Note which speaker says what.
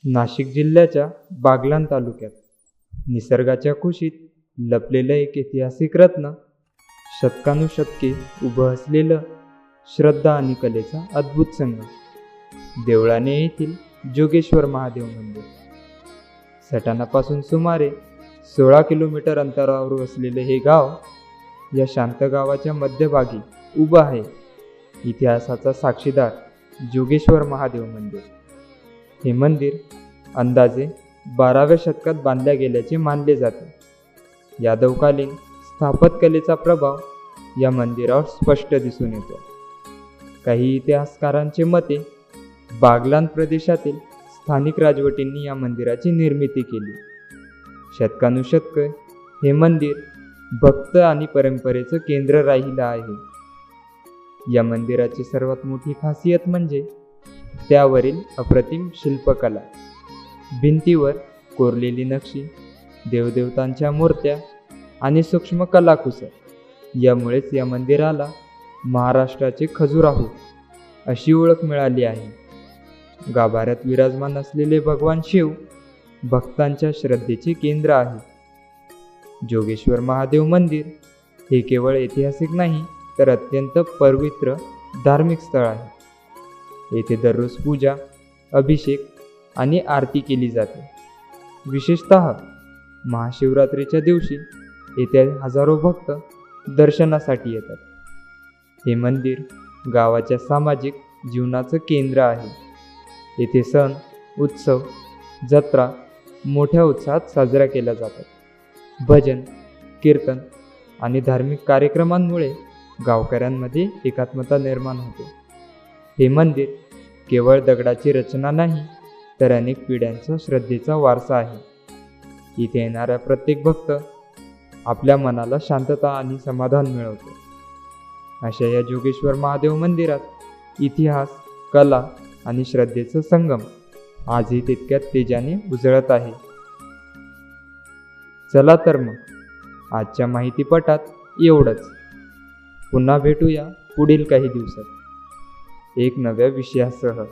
Speaker 1: नाशिक जिल्ह्याच्या बागलाण तालुक्यात निसर्गाच्या कुशीत लपलेलं एक ऐतिहासिक रत्न, शतकानुशतके उभं असलेलं श्रद्धा आणि कलेचा अद्भुत संगम, देवळाणे येथील जोगेश्वर महादेव मंदिर. सटाणापासून सुमारे 16 किलोमीटर अंतरावर असलेले हे गाव या शांत गावाच्या मध्यभागी उभं आहे. इतिहासाचा साक्षीदार जोगेश्वर महादेव मंदिर. हे मंदिर अंदाजे 12व्या शतकात बांधल्या गेल्याचे मानले जाते. यादवकालीन स्थापत्यकलेचा प्रभाव या मंदिरावर स्पष्ट दिसून येतो. काही इतिहासकारांचे मते बागलाण प्रदेशातील स्थानिक राजवटींनी या मंदिराची निर्मिती केली. शतकानुशतके हे मंदिर भक्त आणि परंपरेचं केंद्र राहिलं आहे. या मंदिराची सर्वात मोठी खासियत म्हणजे त्यावरील अप्रतिम शिल्पकला. भिंतीवर कोरलेली नक्षी, देवदेवतांच्या मूर्त्या आणि सूक्ष्म कलाकुसर यामुळेच या मंदिराला महाराष्ट्राचे खजुराहो अशी ओळख मिळाली आहे. गाभाऱ्यात विराजमान असलेले भगवान शिव भक्तांच्या श्रद्धेचे केंद्र आहे. जोगेश्वर महादेव मंदिर हे केवळ ऐतिहासिक नाही तर अत्यंत पवित्र धार्मिक स्थळ आहे. येथे दररोज पूजा, अभिषेक आणि आरती केली जाते. विशेषतः महाशिवरात्रीच्या दिवशी येथे हजारो भक्त दर्शनासाठी येतात. हे मंदिर गावाच्या सामाजिक जीवनाचं केंद्र आहे. येथे सण, उत्सव, जत्रा मोठ्या उत्साहात साजरा केल्या जातात. भजन, कीर्तन आणि धार्मिक कार्यक्रमांमुळे गावकऱ्यांमध्ये एकात्मता निर्माण होते. हे मंदिर केवळ दगडाची रचना नाही तर अनेक पिढ्यांचा श्रद्धेचा वारसा आहे. इथे येणारा प्रत्येक भक्त आपल्या मनाला शांतता आणि समाधान मिळवतो. अशा या जोगेश्वर महादेव मंदिरात इतिहास, कला आणि श्रद्धेचा संगम आजही तितक्याच तेजाने उजळत आहे. चला तर मग आजच्या माहितीपटात एवढंच. पुन्हा भेटूया पुढील काही दिवसात एक नव्या विषयासह.